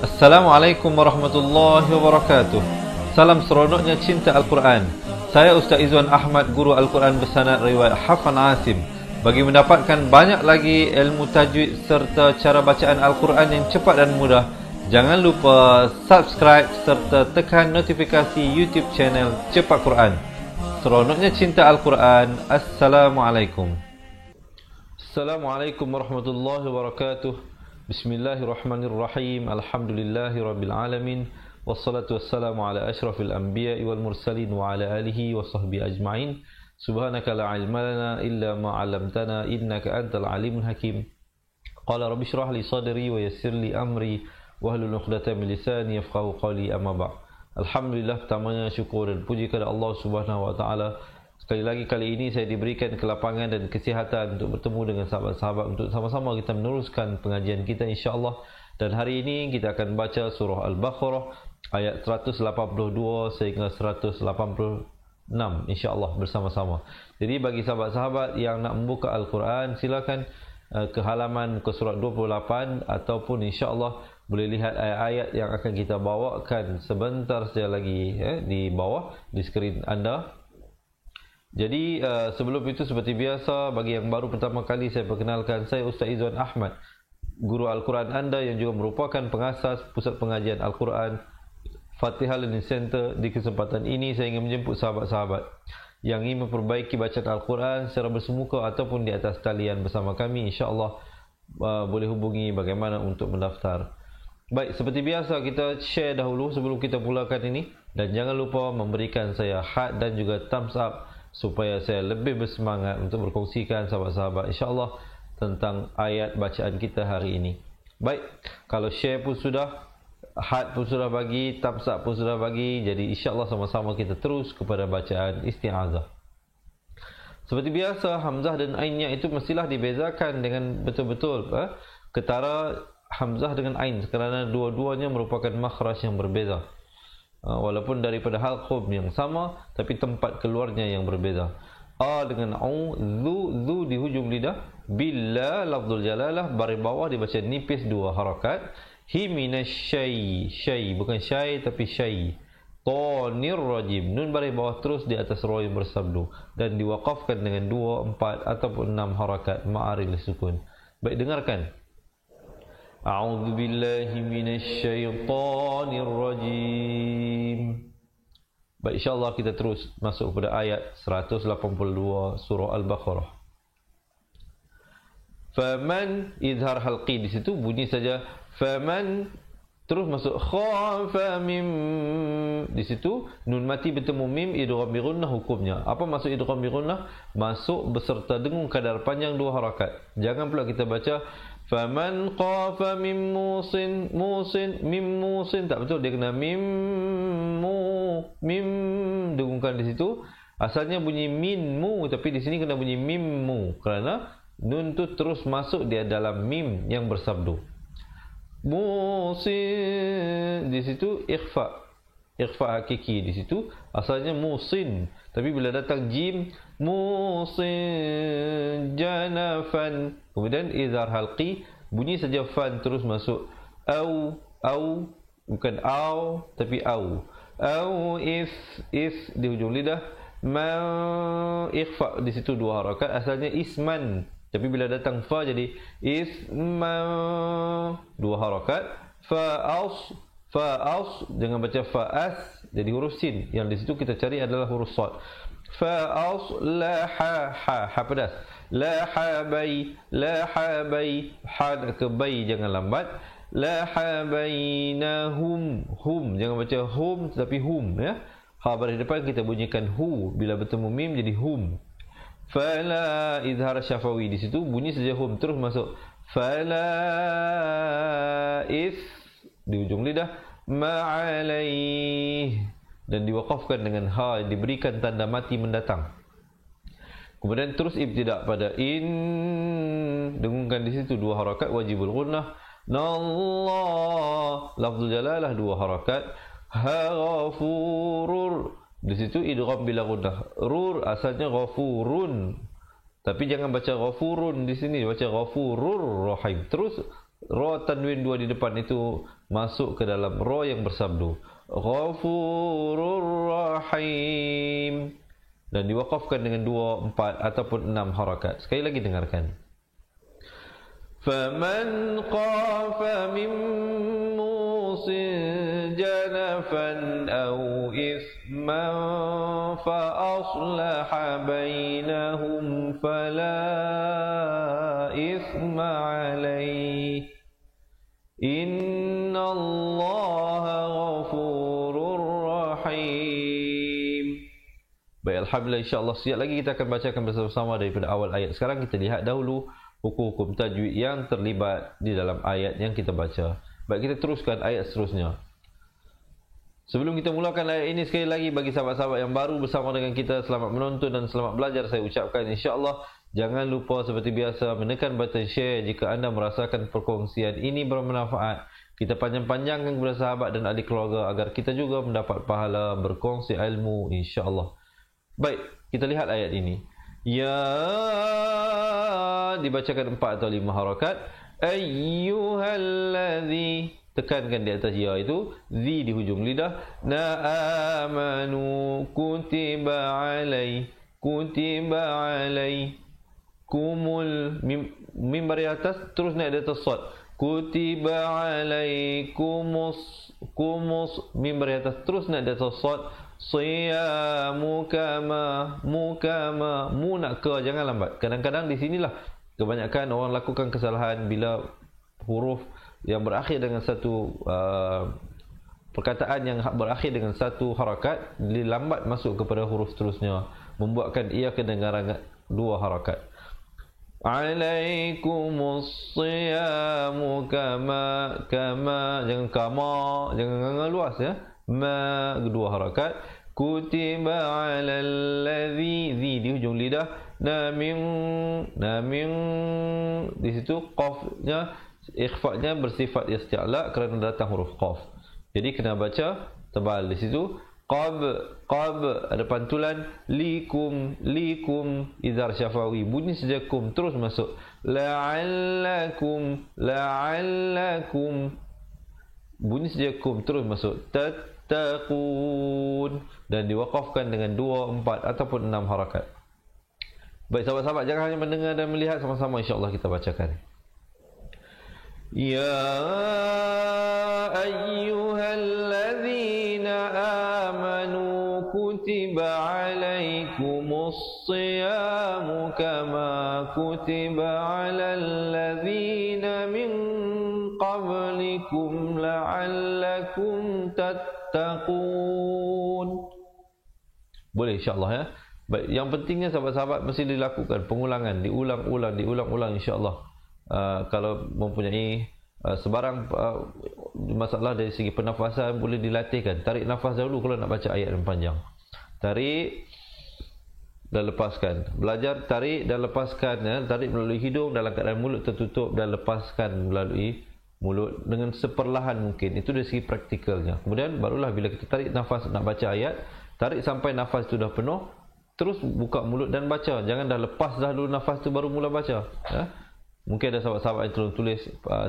Assalamualaikum warahmatullahi wabarakatuh. Salam seronoknya cinta Al-Quran. Saya Ustaz Izwan Ahmad, guru Al-Quran bersanad riwayat Hafan Asim. Bagi mendapatkan banyak lagi ilmu tajwid serta cara bacaan Al-Quran yang cepat dan mudah, jangan lupa subscribe serta tekan notifikasi YouTube channel Cepat Quran. Seronoknya cinta Al-Quran. Assalamualaikum. Assalamualaikum warahmatullahi wabarakatuh. Bismillahirrahmanirrahim. Alhamdulillahi rabbil alamin. Wassalatu wassalamu ala asyrafil anbiya'i wal mursalin wa ala alihi wa sahbihi ajma'in. Subhanaka la ilma lana illa ma 'allamtana innaka antal alimul hakim. Qala rabbi shrah li sadri wa yassir li amri wahlul 'uqdatam min lisani yafqahu qawli, amma ba'd. Alhamdulillah, pertamanya syukur dan puji kepada Allah Subhanahu wa taala. Sekali lagi kali ini saya diberikan kelapangan dan kesihatan untuk bertemu dengan sahabat-sahabat untuk sama-sama kita meneruskan pengajian kita, insya-Allah. Dan hari ini kita akan baca surah Al-Baqarah ayat 182 sehingga 186, insya-Allah bersama-sama. Jadi bagi sahabat-sahabat yang nak membuka Al-Quran, silakan ke halaman ke surat 28 ataupun insya-Allah boleh lihat ayat-ayat yang akan kita bawakan sebentar saja lagi di bawah di skrin anda. Jadi sebelum itu, seperti biasa, bagi yang baru pertama kali saya perkenalkan, saya Ustaz Izwan Ahmad, guru Al-Quran anda yang juga merupakan pengasas pusat pengajian Al-Quran Fatihah Learning Center. Di kesempatan ini saya ingin menjemput sahabat-sahabat yang ingin memperbaiki bacaan Al-Quran secara bersemuka ataupun di atas talian bersama kami, insya-Allah boleh hubungi bagaimana untuk mendaftar. Baik, seperti biasa kita share dahulu sebelum kita mulakan ini, dan jangan lupa memberikan saya heart dan juga thumbs up supaya saya lebih bersemangat untuk berkongsikan sahabat-sahabat, insya-Allah, tentang ayat bacaan kita hari ini. Baik, kalau share pun sudah, heart pun sudah bagi, thumbs up pun sudah bagi, jadi insya-Allah sama-sama kita terus kepada bacaan isti'azah. Seperti biasa, hamzah dan ainnya itu mestilah dibezakan dengan betul-betul ketara hamzah dengan ain, kerana dua-duanya merupakan makhraj yang berbeza. Walaupun daripada halqum yang sama, tapi tempat keluarnya yang berbeza. A dengan au, zu di hujung lidah. Bila lafzul jalalah baris bawah dibaca nipis 2 harakat. Hi minasyai, bukan syai tapi syai. Tanir rajim, nun baris bawah terus di atas ra yang bersabdu dan diwaqafkan dengan 2, 4 ataupun 6 harakat ma'aril sukun. Baik, dengarkan. A'udzu billahi minasy syaithanir rajim. Baik, insya-Allah kita terus masuk kepada ayat 182 surah Al-Baqarah. Faman, izhar halqi di situ bunyi saja faman, terus masuk khafa mim di situ nun mati bertemu mim, idgham bi gunnah hukumnya. Apa maksud idgham bi gunnah? Masuk beserta dengung kadar panjang 2 harakat. Jangan pula kita baca faman qafa mim musin, mim musin, tak betul, dia kena mim dengungkan di situ. Asalnya bunyi minmu, tapi di sini kena bunyi mimmu kerana nun tu terus masuk dia dalam mim yang bersabdu. Musin di situ ikhfa hakiki di situ, asalnya musin, tapi bila datang jim musin janafan, kemudian izhar halqi bunyi saja fan terus masuk au, bukan au tapi au if di hujung lidah. Ma ikhfa di situ 2 harakat, asalnya isman, tapi bila datang fa jadi isman 2 harakat. Fa'as jangan baca fa'as jadi huruf sin, yang di situ kita cari adalah huruf sad. Fa'as la ha pedas, la habai ha ke bai jangan lambat. La habainahum, hum jangan baca hum tapi hum, ya. Ha baris depan kita bunyikan hu, bila bertemu mim jadi hum. Fala izhar syafawi di situ bunyi saja hum terus masuk fala if di ujung lidah ma'alaih dan diwaqafkan dengan ha, diberikan tanda mati mendatang. Kemudian terus ibtidak pada in, dengungkan di situ 2 harakat wajibul gunnah. Nallah lafzul jalalah 2 harakat. Ghafurur di situ idgham bila gunnah. Rur asalnya ghafurun, tapi jangan baca ghafurun di sini, baca ghafurur rahim. Terus Ra tanwin 2 di depan itu masuk ke dalam ra yang bersabdu. Ghafurur Rahim. Dan diwakafkan dengan 2, 4 ataupun 6 harakat. Sekali lagi dengarkan. Faman qafa min musin janafan aw isman fa aslaha bainahum fala isma alayhi innallaha ghafurur rahim. Baik, alhamdulillah, insya-Allah sekejap lagi kita akan bacakan bersama-sama daripada awal ayat. Sekarang kita lihat dahulu hukum-hukum tajwid yang terlibat di dalam ayat yang kita baca. Baik, kita teruskan ayat seterusnya. Sebelum kita mulakan ayat ini, sekali lagi bagi sahabat-sahabat yang baru bersama dengan kita, selamat menonton dan selamat belajar saya ucapkan. InsyaAllah jangan lupa seperti biasa menekan button share jika anda merasakan perkongsian ini bermanfaat. Kita panjang-panjangkan kepada sahabat dan adik keluarga agar kita juga mendapat pahala berkongsi ilmu, insyaAllah. Baik, kita lihat ayat ini. Ya, dibacakan 4 atau 5 harakat. Ayyuhalladzi, tekankan di atas ya itu, zi di hujung lidah. Na amanu kutiba alai kumul mim bari atas terus naik di atas sad. Kutiba alaikumus mim bari atas terus naik di atas sad. Siyamu kama mu nak ke, jangan lambat. Kadang-kadang di sinilah kebanyakan orang lakukan kesalahan bila huruf yang berakhir dengan satu perkataan yang berakhir dengan satu harakat dilambat masuk kepada huruf seterusnya, membuatkan ia kedengaran 2 harakat. Alaikumus siyamu kama jangan jangan luas ya. Ma 2 harakat. Kutiba alal ladzi, zi di hujung lidah. Na min di situ qafnya ikhfa'nya bersifat isti'la kerana datang huruf qaf. Jadi kena baca tebal di situ. Qab ada pantulan. Likum izhar syafawi, bunyi saja kum terus masuk. La'allakum bunyi saja kum terus masuk. Tattaqun, dan diwakafkan dengan 2, 4 ataupun 6 harakat. Baik sahabat-sahabat, jangan hanya mendengar dan melihat, sama-sama insya-Allah kita bacakan. Ya ayyuhalladzina amanu kutiba alaikumus siyamu kama kutiba alal ladzina min qablikum la'allakum tattaqun. Boleh insya-Allah ya. Baik, yang pentingnya sahabat-sahabat mesti dilakukan pengulangan, diulang-ulang insya-Allah. Kalau mempunyai sebarang masalah dari segi pernafasan, boleh dilatihkan. Tarik nafas dahulu kalau nak baca ayat yang panjang. Tarik dan lepaskan. Belajar tarik dan lepaskan ya. Tarik melalui hidung dalam keadaan mulut tertutup dan lepaskan melalui mulut dengan seperlahan mungkin. Itu dari segi praktikalnya. Kemudian barulah bila kita tarik nafas nak baca ayat, tarik sampai nafas itu dah penuh, terus buka mulut dan baca. Jangan dah lepas dah dulu nafas tu baru mula baca ya. Mungkin ada sahabat-sahabat yang tulis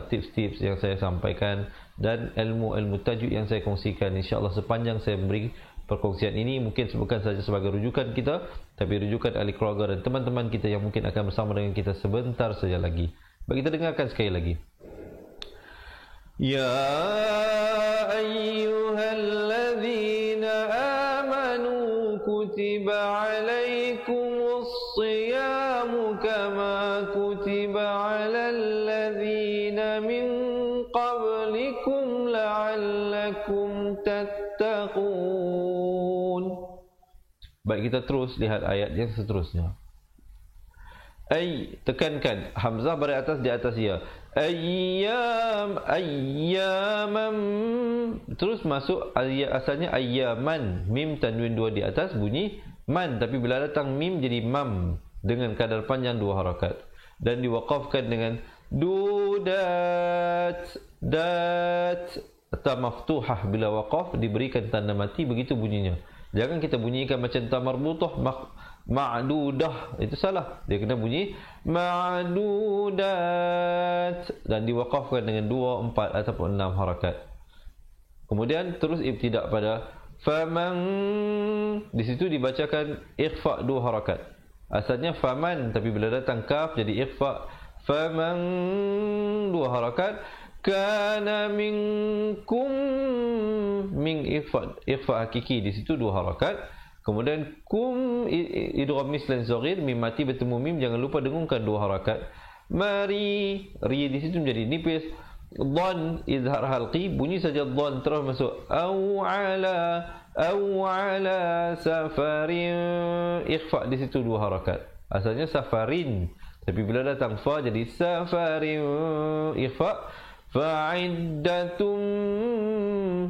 tips-tips yang saya sampaikan dan ilmu-ilmu tajwid yang saya kongsikan. InsyaAllah sepanjang saya beri perkongsian ini, mungkin bukan saja sebagai rujukan kita, tapi rujukan ahli keluarga dan teman-teman kita yang mungkin akan bersama dengan kita sebentar saja lagi. Bagi kita dengarkan sekali lagi. Ya ayyuhalladzina amanu kutiba alaikumus siyamu kama kutiba alal ladzina min qablikum la'allakum tattaqun. Baik, kita terus lihat ayat yang seterusnya. Ay, tekankan hamzah bari atas di atas ya. Ayyamam, terus masuk asalnya ayyaman, mim tanwin 2 di atas bunyi man, tapi bila datang mim jadi mam dengan kadar panjang 2 harakat dan diwaqafkan dengan dudat ta maftuhah. Bila waqaf diberikan tanda mati, begitu bunyinya. Jangan kita bunyikan macam ta marbutuh ma'dudah, itu salah. Dia kena bunyi ma'dudat dan diwaqafkan dengan 2, 4 ataupun 6 harakat. Kemudian terus ibtidak pada faman, di situ dibacakan ikhfa 2 harakat. Asalnya faman, tapi bila datang kaf jadi ikhfa. Faman 2 harakat. Kana minkum, min ikhfa hakiki, di situ 2 harakat. Kemudian kum idgham mislan saghir, mim mati bertemu mim, jangan lupa dengungkan 2 harakat. Mari, ri di situ menjadi nipis. Dhan izhar halqi, bunyi saja dhan terus masuk. Au ala safarin, ikhfa di situ 2 harakat. Asalnya safarin, tapi bila datang fa jadi safarin, ikhfa. Fa'iddatum,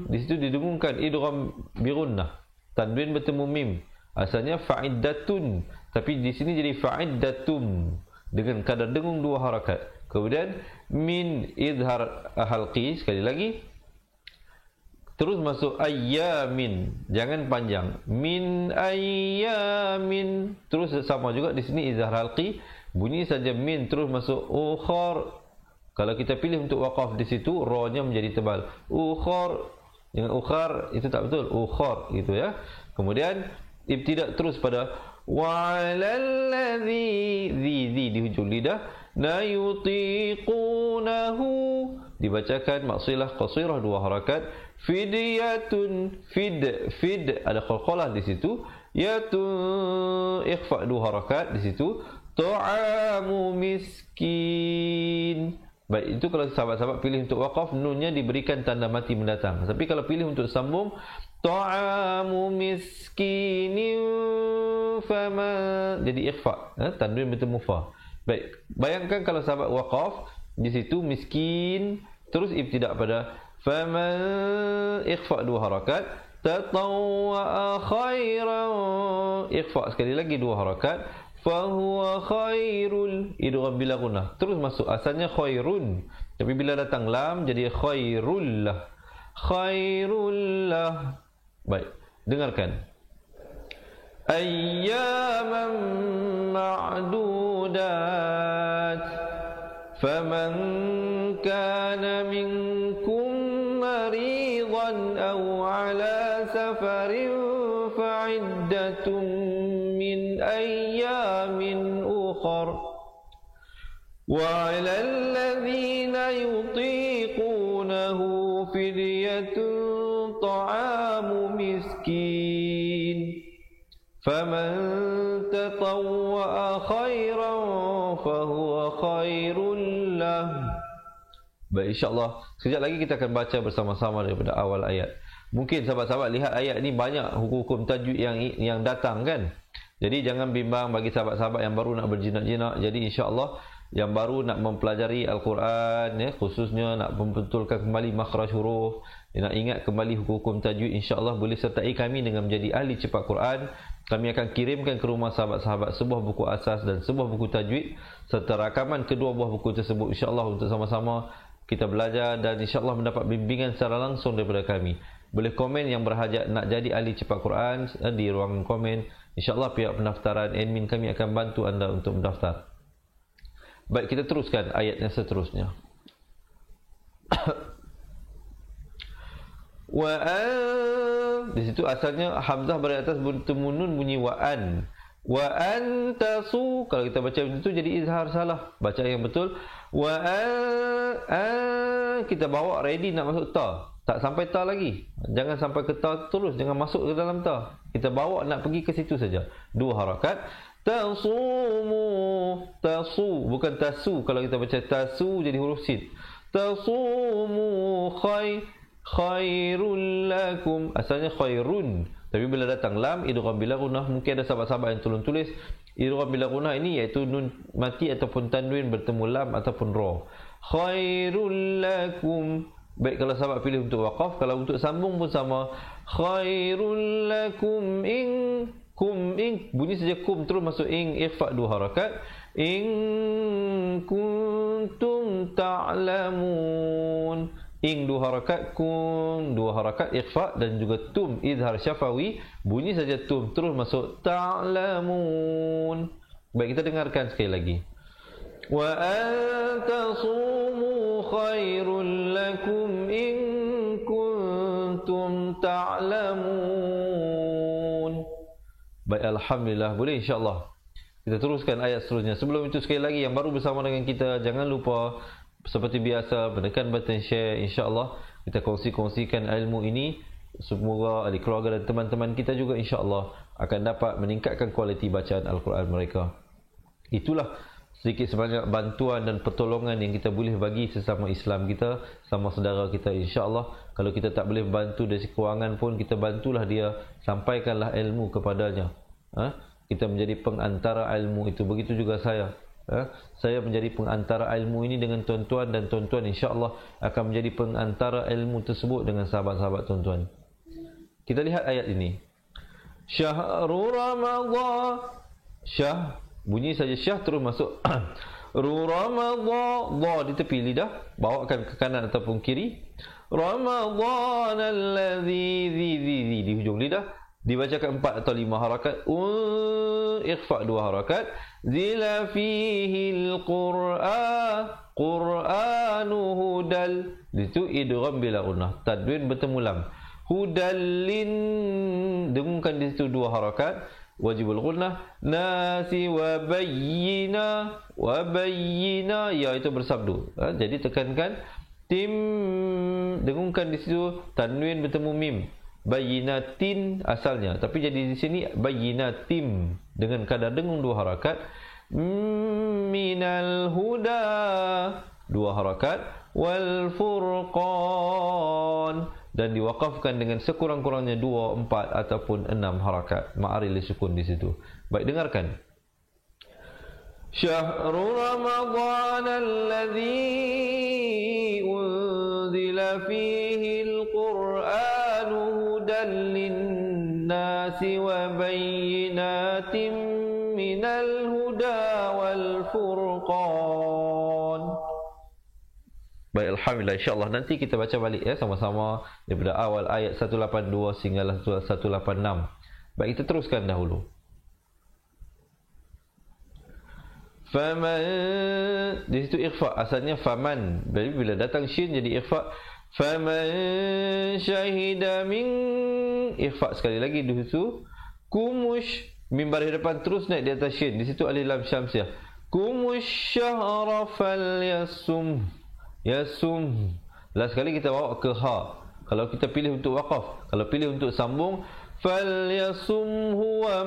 di situ didengungkan idgham bi gunnah, tanwin bertemu mim. Asalnya fa'iddatun, tapi di sini jadi fa'iddatum dengan kadar dengung 2 harakat. Kemudian min izhar halqi sekali lagi. Terus masuk ayyamin, jangan panjang. Min ayyamin, terus sama juga di sini izhar halqi, bunyi saja min, terus masuk ukhar. Kalau kita pilih untuk waqaf di situ, ra-nya menjadi tebal. Ukhar, dengan ukhar itu tak betul. Ukhar gitu ya. Kemudian ibtidak terus pada wa 'alal ladzi, zi di hujung lidah, la yutiqunahu, dibacakan maksilah qasirah 2 harakat. Fidyatun, fid ada qalqalah di situ. Yatun ikhfa 2 harakat di situ. Ta'amu miskin. Baik, itu kalau sahabat-sahabat pilih untuk waqaf, nunnya diberikan tanda mati mendatang. Tapi kalau pilih untuk sambung, ta'amu miskinin fama, jadi ikhfa, tanwin bertemu fa. Baik, bayangkan kalau sahabat waqaf di situ miskin, terus ibtidak pada fama, ikhfa 2 harakat. Tatawwa khairan, ikhfa sekali lagi 2 harakat. Fahuwa khairul, idgham bila gunnah, terus masuk. Asalnya khairun, tapi bila datang lam jadi khairullah. Khairullah. Baik, dengarkan. Ayyaman ma'dudat, faman kana minkum maridan aw ala safarin fa'iddatun min ayyamin ukhar. Wa 'alal ladzina yutiqunahu fidyatun ta'amu miskin. Faman tatawwa'a khairan fahuwa khairul lah. Baik, insyaAllah sekejap lagi kita akan baca bersama-sama daripada awal ayat. Mungkin sahabat-sahabat lihat ayat ni banyak hukum tajwid yang datang kan. Jadi jangan bimbang bagi sahabat-sahabat yang baru nak berjinak-jinak. Jadi insya-Allah yang baru nak mempelajari Al-Quran ya, khususnya nak membetulkan kembali makhraj huruf, nak ingat kembali hukum tajwid, insya-Allah boleh sertai kami dengan menjadi ahli cepat Quran. Kami akan kirimkan ke rumah sahabat-sahabat sebuah buku asas dan sebuah buku tajwid serta rakaman kedua buah buku tersebut, insya-Allah untuk sama-sama kita belajar dan insya-Allah mendapat bimbingan secara langsung daripada kami. Boleh komen yang berhajat nak jadi ahli cepat Quran di ruangan komen. InsyaAllah pihak pendaftaran admin kami akan bantu anda untuk mendaftar. Baik, kita teruskan ayat yang seterusnya. Wa'an, di situ asalnya hamzah berada atas bertemu nun bunyi wa'an. Wa'an tasu, kalau kita baca begitu jadi izhar salah. Baca yang betul. Wa'an, kita bawa ready nak masuk ta. Tak sampai ta lagi. Jangan sampai ke ta terus, jangan masuk ke dalam ta. Kita bawa nak pergi ke situ saja. 2 harakat. Tasumu, tasu, bukan tasu. Kalau kita baca tasu jadi huruf sin. Tasumu khairul lakum. Asalnya khairun. Tapi bila datang lam, idgham bila gunnah, mungkin ada sahabat-sahabat yang tolong tulis idgham bila gunnah ini iaitu nun mati ataupun tanwin bertemu lam ataupun ra. Khairul lakum. Baik, kalau sahabat pilih untuk waqaf, kalau untuk sambung pun sama. Khairul lakum in, kum in, bunyi saja kum terus masuk in, ikhfa 2 harakat. In kuntum ta'lamun. ing dua harakat, kun dua harakat ikhfa, dan juga tum izhar syafawi, bunyi saja tum terus masuk ta'lamun. Baik, kita dengarkan sekali lagi. Wa antasumu khairul lakum in kuntum ta'lamun. Baik, alhamdulillah. Boleh insya-Allah. Kita teruskan ayat seterusnya. Sebelum itu sekali lagi, yang baru bersama dengan kita, jangan lupa seperti biasa menekan button share. InsyaAllah kita kongsi-kongsikan ilmu ini. Semoga ahli keluarga dan teman-teman kita juga insyaAllah akan dapat meningkatkan kualiti bacaan Al-Quran mereka. Itulah sedikit sebanyak bantuan dan pertolongan yang kita boleh bagi sesama Islam kita, sama saudara kita insyaAllah. Kalau kita tak boleh bantu dari kewangan pun, kita bantulah dia, sampaikanlah ilmu kepadanya. Kita menjadi pengantara ilmu itu. Begitu juga saya. Saya menjadi pengantara ilmu ini dengan tuan-tuan, dan tuan-tuan insya-Allah akan menjadi pengantara ilmu tersebut dengan sahabat-sahabat tuan-tuan. Kita lihat ayat ini. Syahrul Ramadhan. Syah, bunyi saja syah terus masuk Ramadhan, dha di tepi lidah, bawakan ke kanan ataupun kiri. Ramadhan allazi di hujung lidah, dibacakan 4 atau 5 harakat, ikhfa 2 harakat. Zila fihil Qur'anu hudal, itu idgham bila gunnah, tadwin bertemu lam. Hudallin, dengungkan di situ 2 harakat, wajibul gunnah. Nasi wa bayyina, ya itu bersabdu. Jadi tekankan tim, dengungkan di situ, tanwin bertemu mim. Bayyinatin asalnya, tapi jadi di sini bayyinatim dengan kadar dengung 2 harakat. Minal huda 2 harakat, wal furqan, dan diwakafkan dengan sekurang-kurangnya 2, 4 ataupun 6 harakat. Ma'aril sukun di situ. Baik, dengarkan. Syahrul Ramadhan alladhi unzila fihi al-Qur'an hudan lin-nasi wa bayyinatin minal huda wal furqan. Baik, alhamdulillah. InsyaAllah nanti kita baca balik sama-sama daripada awal ayat 182 sehinggalah 186. Baik, kita teruskan dahulu. Faman, di situ ikhfa, asalnya faman. Jadi bila datang syin jadi ikhfa. Faman syahida min, ikhfa sekali lagi di situ. Kumush, mim baris depan terus naik di atas syin. Di situ alif lam syamsiah. Kumush syahra falyasum. Yasum. Last sekali kita bawa ke ha. Kalau kita pilih untuk waqaf, kalau pilih untuk sambung, falyasum huwa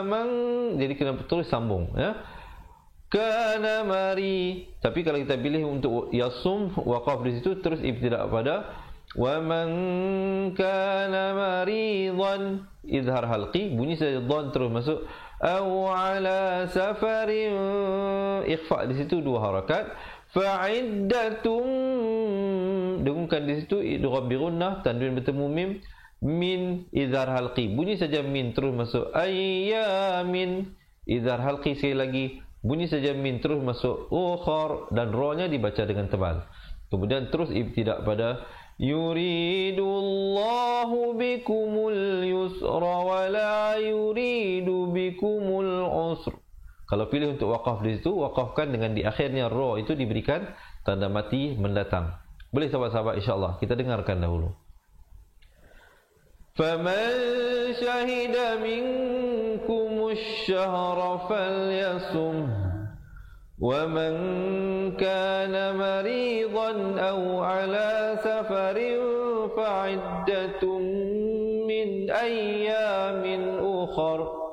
man, jadi kena terus sambung ya. Kana mari, tapi kalau kita pilih untuk yasum waqaf di situ terus ibtida pada wa man kana maridan, izhar halqi, bunyi saja dhan terus masuk. Aw ala safarin, ikhfa di situ 2 harakat. Fa'iddatum, dengungkan di situ idgham bi gunnah, tanwin bertemu mim. Min, izhar halqi, bunyi saja min terus masuk. Ayyamin, izhar halqi sekali lagi, bunyi saja min terus masuk. Ukhar, dan ra-nya dibaca dengan tebal. Kemudian terus ibtida pada yuridullahu bikumul yusra wa la yuridu bikumul usra. Kalau pilih untuk waqaf di situ, waqafkan dengan di akhirnya ra itu diberikan tanda mati mendatang. Boleh sahabat-sahabat insya-Allah. Kita dengarkan dahulu. Faman syahida minkumush syahra falyasum wa man kana maridan aw ala safarin fa'iddatun min ayyamin ukhra.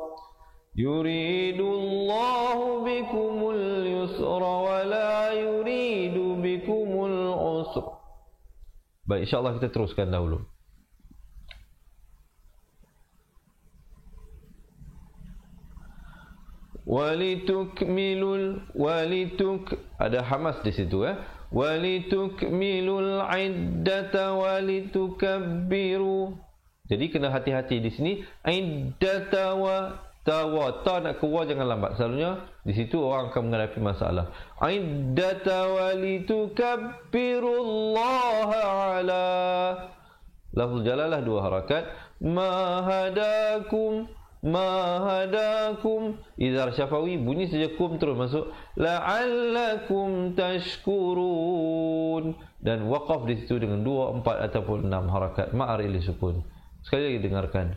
Yuridullahu bikumul yusra wa la yuridu bikumul usra. Baik, insya-Allah kita teruskan dahulu. Walituk, ada hamas di situ walitukmilul iddata walitukabbiru. Jadi kena hati-hati di sini. Iddata wa tawa, ta nak keluar jangan lambat. Selalunya di situ orang akan menghadapi masalah. Iddata walitukabbirullaha ala. Lafzul jalalah 2 harakat. Ma hadakum, ma hadakum. Izhar syafawi bunyi saja kum terus masuk. La'allakum tashkurun. Dan waqaf di situ dengan 2, 4 ataupun 6 harakat ma'ari li sukun. Sekali lagi dengarkan.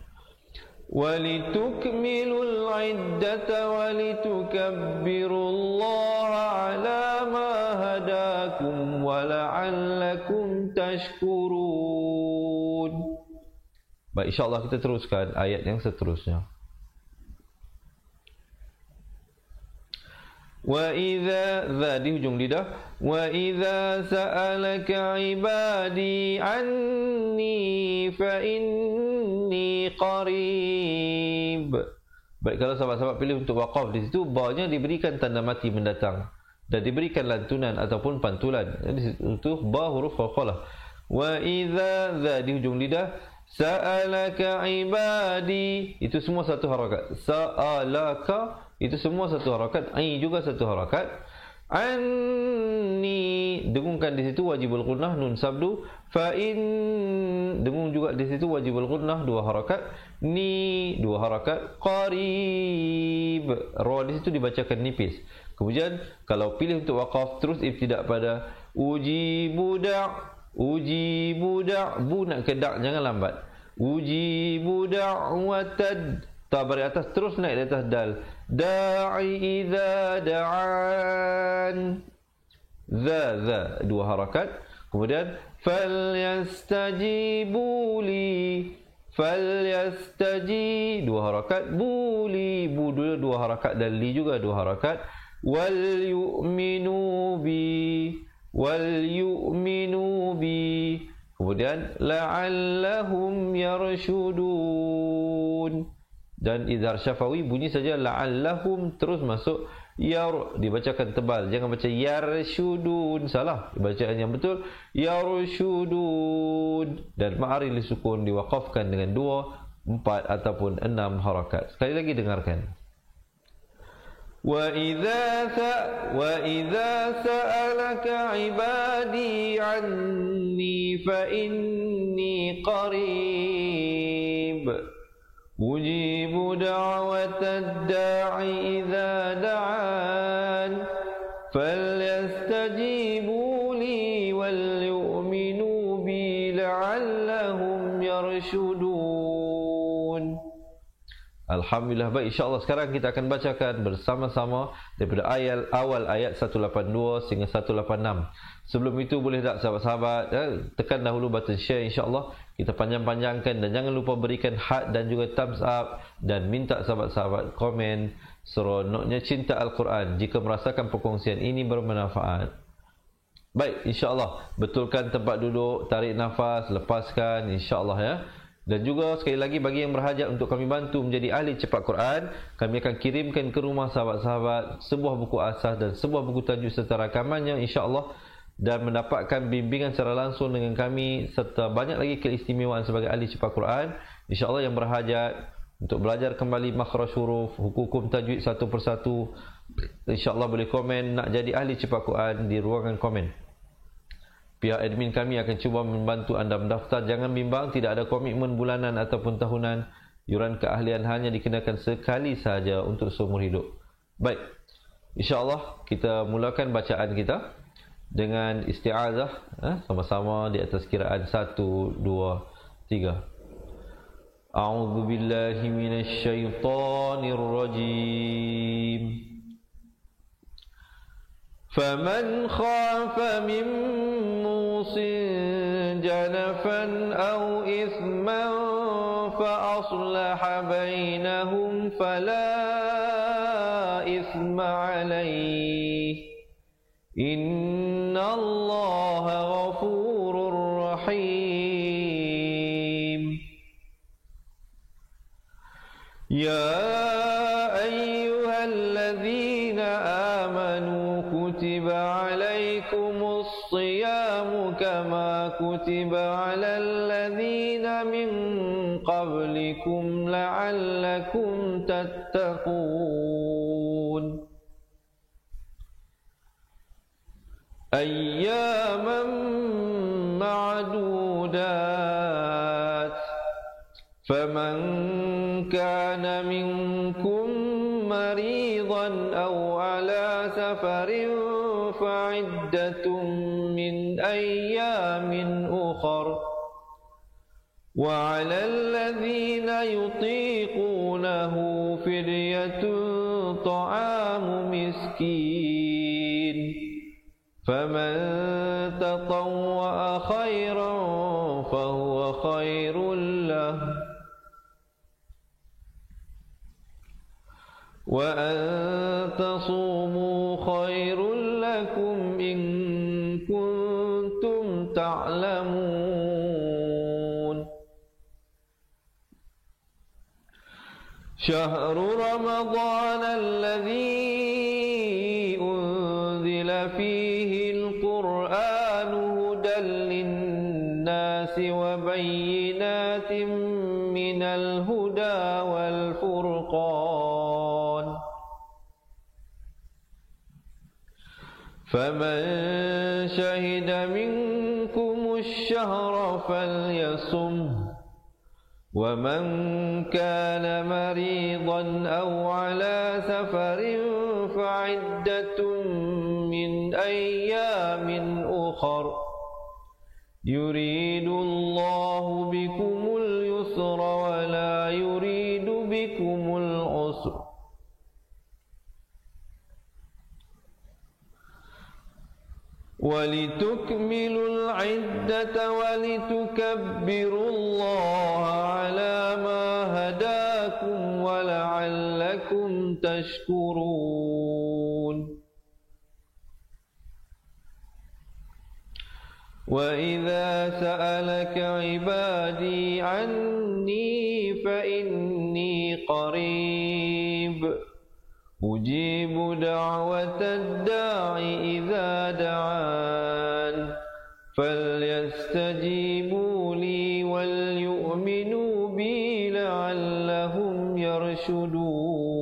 Walitukmilul iddata walitukabbirullaha ala ma hadakum wa la'allakum tashkurun. Baik, insyaAllah kita teruskan ayat yang seterusnya. Wa idza, za di hujung lidah. Wa idza sa'alaka ibadi anni fa inni qarib. Baik, kalau sahabat-sahabat pilih untuk waqaf di situ, ba-nya diberikan tanda mati mendatang dan diberikan lantunan ataupun pantulan. Di situ ba huruf qalqalah. Wa idza, za di hujung lidah. Sa'alaka ibadi, itu semua satu harakat. Sa'alaka, itu semua satu harakat. Ai juga satu harakat. Anni, dengungkan di situ wajibul gunnah, nun sabdu. Fa in, dengung juga di situ wajibul gunnah, 2 harakat. Ni, 2 harakat. Qarib, ra di situ dibacakan nipis. Kemudian kalau pilih untuk waqaf, terus ibtidak pada ujibu da'. Ujibu da', bu nak ke da' jangan lambat. Ujibu da'watad, ta bari atas terus naik di atas dal. Da'i idza da'an. Za 2 harakat. Kemudian falyastajibu li, falyastaji 2 harakat. Buli, bu 2 harakat dan li juga 2 harakat. Wal yu'minu bi, wal yu'minu bi. Kemudian la'allahum yarshudun. Dan izhar syafawi bunyi saja la'allahum terus masuk yar, dibacakan tebal, jangan baca yarshudun, salah. Bacaan yang betul yarshudun. Dan ma'ari li sukun diwaqafkan dengan 2, 4 ataupun 6 harakat. Sekali lagi dengarkan. وَإِذَا سَأَلَكَ عِبَادِي عَنِّي فَإِنِّي قَرِيبٌ أُجِيبُ دَعْوَةَ الدَّاعِ إِذَا دَعَانِ فَلْيَسْتَجِيبُوا لِي وَلْيُؤْمِنُوا بِي لَعَلَّهُمْ يَرْشُدُونَ. Alhamdulillah. Baik, insyaAllah sekarang kita akan bacakan bersama-sama daripada awal ayat 182 sehingga 186. Sebelum itu boleh tak sahabat-sahabat tekan dahulu button share, insyaAllah kita panjang-panjangkan, dan jangan lupa berikan heart dan juga thumbs up, dan minta sahabat-sahabat komen seronoknya cinta Al-Quran jika merasakan perkongsian ini bermanfaat. Baik, insyaAllah betulkan tempat duduk, tarik nafas, lepaskan, insyaAllah ya. Dan juga sekali lagi bagi yang berhajat untuk kami bantu menjadi ahli cepat Quran, kami akan kirimkan ke rumah sahabat-sahabat sebuah buku asas dan sebuah buku tajuk serta rakamannya, insya-Allah, dan mendapatkan bimbingan secara langsung dengan kami serta banyak lagi keistimewaan sebagai ahli cepat Quran. Insya-Allah yang berhajat untuk belajar kembali makhraj huruf, hukum tajwid satu persatu, insya-Allah boleh komen nak jadi ahli cepat Quran di ruangan komen. Pihak admin kami akan cuba membantu anda mendaftar. Jangan bimbang, tidak ada komitmen bulanan ataupun tahunan. Yuran keahlian hanya dikenakan sekali sahaja untuk seumur hidup. Baik, insya-Allah kita mulakan bacaan kita dengan isti'azah sama-sama di atas kiraan 1, 2, 3. A'udzu billahi minasy syaithanir rajim. فَمَنْ خَافَ مِنْ مُوصٍ جَنَفًا أَوْ إِثْمًا فَأَصْلَحَ بَيْنَهُمْ فَلَا إِثْمَ عَلَيْهِ إِنَّ اللَّهَ غَفُورٌ رَحِيمٌ. يَا أَيُّهَا الَّذِينَ آمَنُوا كُتِبَ عَلَيْكُمُ الصِّيَامُ كَمَا ما كتب على الذين من قبلكم لعلكم تتقون أياما معدودات فمن كان منكم مريضا أو على سفر فعدة من أيام أخر وعلى الذين يطيقونه فدية طعام مسكين فمن تطوع خيرا فهو خير له وأن تصوموا خير لكم إن كنتم تعلمون شهر رمضان الذي أنزل فيه القرآن هدى للناس وبينات من الهدى والفرقان فمن شهد منكم الشهر فليصمه ومن كان مريضا أو على سفر فعدة من أيام أخر يريد الله بكم اليسر ولا يريد بكم العسر ولتكملوا العدة ولتكبروا الله على ما هداكم ولعلكم تشكرون وإذا سألك عبادي عني فإني قريب أجيب دعوة الداع إذا دعان فليستجيبوا لي وليؤمنوا بي لعلهم يرشدون.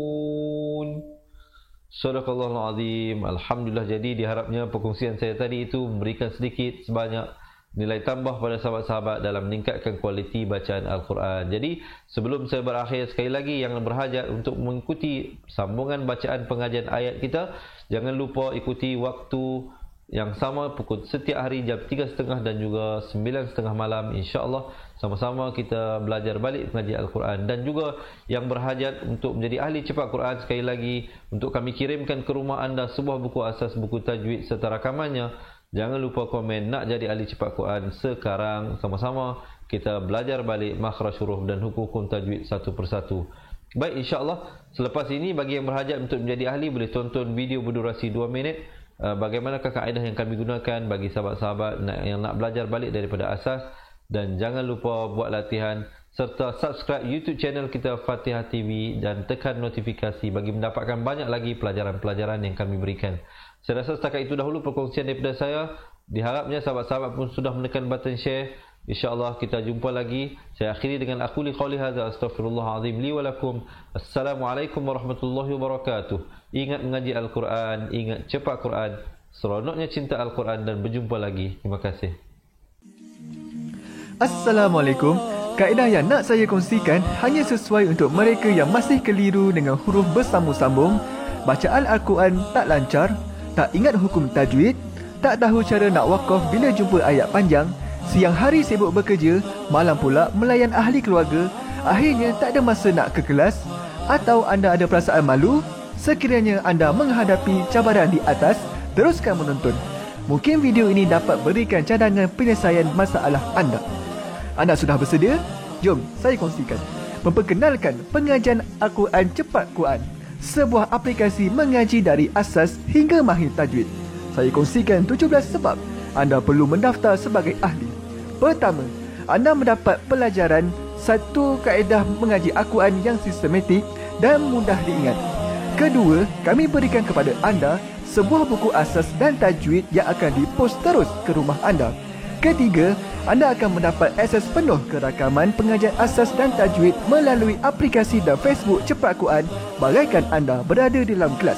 Sadaqallahul Azim. Alhamdulillah, jadi diharapnya perkongsian saya tadi itu memberikan sedikit sebanyak nilai tambah pada sahabat-sahabat dalam meningkatkan kualiti bacaan Al-Quran. Jadi sebelum saya berakhir, sekali lagi yang berhajat untuk mengikuti sambungan bacaan pengajian ayat kita, jangan lupa ikuti waktu yang sama pukul setiap hari jam 3.30 dan juga 9.30 malam, insya-Allah sama-sama kita belajar balik pengajian Al-Quran. Dan juga yang berhajat untuk menjadi ahli cepat Quran, sekali lagi untuk kami kirimkan ke rumah anda sebuah buku asas buku tajwid serta rakamannya. Jangan lupa komen nak jadi ahli cepat Quran sekarang, sama-sama kita belajar balik makhraj huruf dan hukum tajwid satu persatu. Baik, insya-Allah selepas ini bagi yang berhajat untuk menjadi ahli boleh tonton video berdurasi 2 minit bagaimanakah kaedah yang kami gunakan bagi sahabat-sahabat yang nak belajar balik daripada asas. Dan jangan lupa buat latihan serta subscribe YouTube channel kita Fatihah TV dan tekan notifikasi bagi mendapatkan banyak lagi pelajaran-pelajaran yang kami berikan. Saya rasa setakat itu dahulu perkongsian daripada saya. Diharapnya sahabat-sahabat pun sudah menekan button share. InsyaAllah kita jumpa lagi. Saya akhiri dengan aku li qawli hadza astaghfirullahalazim li wa lakum. Assalamualaikum warahmatullahi wabarakatuh. Ingat mengaji Al-Quran, ingat cepat Quran, seronoknya cinta Al-Quran, dan berjumpa lagi. Terima kasih. Assalamualaikum. Kaedah yang nak saya kongsikan hanya sesuai untuk mereka yang masih keliru dengan huruf bersambung-sambung, bacaan Al-Quran tak lancar, tak ingat hukum tajwid, tak tahu cara nak wakaf bila jumpa ayat panjang, siang hari sibuk bekerja, malam pula melayan ahli keluarga, akhirnya tak ada masa nak ke kelas, atau anda ada perasaan malu. Sekiranya anda menghadapi cabaran di atas, teruskan menonton. Mungkin video ini dapat berikan cadangan penyelesaian masalah anda. Anda sudah bersedia? Jom saya kongsikan. Memperkenalkan pengajian Al-Quran Cepat Quran, sebuah aplikasi mengaji dari asas hingga mahir tajwid. Saya kongsikan 17 sebab anda perlu mendaftar sebagai ahli. Pertama, anda mendapat pelajaran satu kaedah mengaji Al-Quran yang sistematik dan mudah diingat. Kedua, kami berikan kepada anda sebuah buku asas dan tajwid yang akan dipost terus ke rumah anda. Ketiga, anda akan mendapat akses penuh ke rakaman pengajian asas dan tajwid melalui aplikasi dan Facebook Cepat Quran bagaikan anda berada di dalam kelas.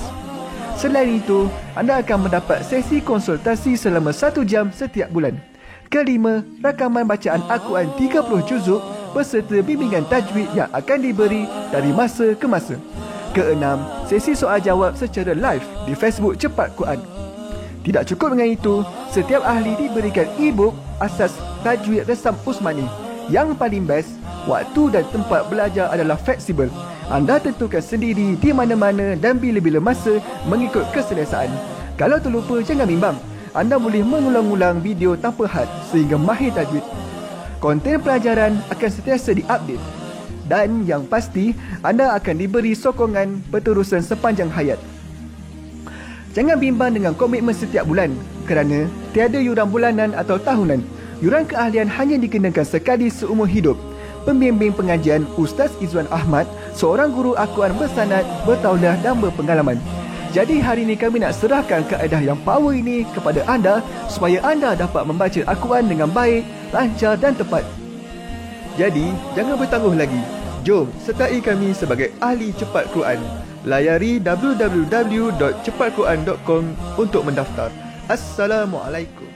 Selain itu, anda akan mendapat sesi konsultasi selama 1 jam setiap bulan. Kelima, rakaman bacaan Al-Quran 30 juzuk beserta bimbingan tajwid yang akan diberi dari masa ke masa. Keenam, sesi soal jawab secara live di Facebook Cepat Quran. Tidak cukup dengan itu, setiap ahli diberikan e-book asas tajwid resam Usmani. Yang paling best, waktu dan tempat belajar adalah fleksibel. Anda tentukan sendiri di mana-mana dan bila-bila masa mengikut keselesaan. Kalau terlupa, jangan bimbang. Anda boleh mengulang-ulang video tanpa had sehingga mahir tajwid. Konten pelajaran akan sentiasa diupdate. Dan yang pasti, anda akan diberi sokongan berterusan sepanjang hayat. Jangan bimbang dengan komitmen setiap bulan kerana tiada yuran bulanan atau tahunan. Yuran keahlian hanya dikenakan sekali seumur hidup. Pembimbing pengajian Ustaz Izwan Ahmad, seorang guru Al-Quran bersanad, bertauliah dan berpengalaman. Jadi hari ini kami nak serahkan kaedah yang power ini kepada anda supaya anda dapat membaca Al-Quran dengan baik, lancar dan tepat. Jadi, jangan bertangguh lagi. Jom sertai kami sebagai ahli cepat Quran. Layari www.cepatquran.com untuk mendaftar. Assalamualaikum.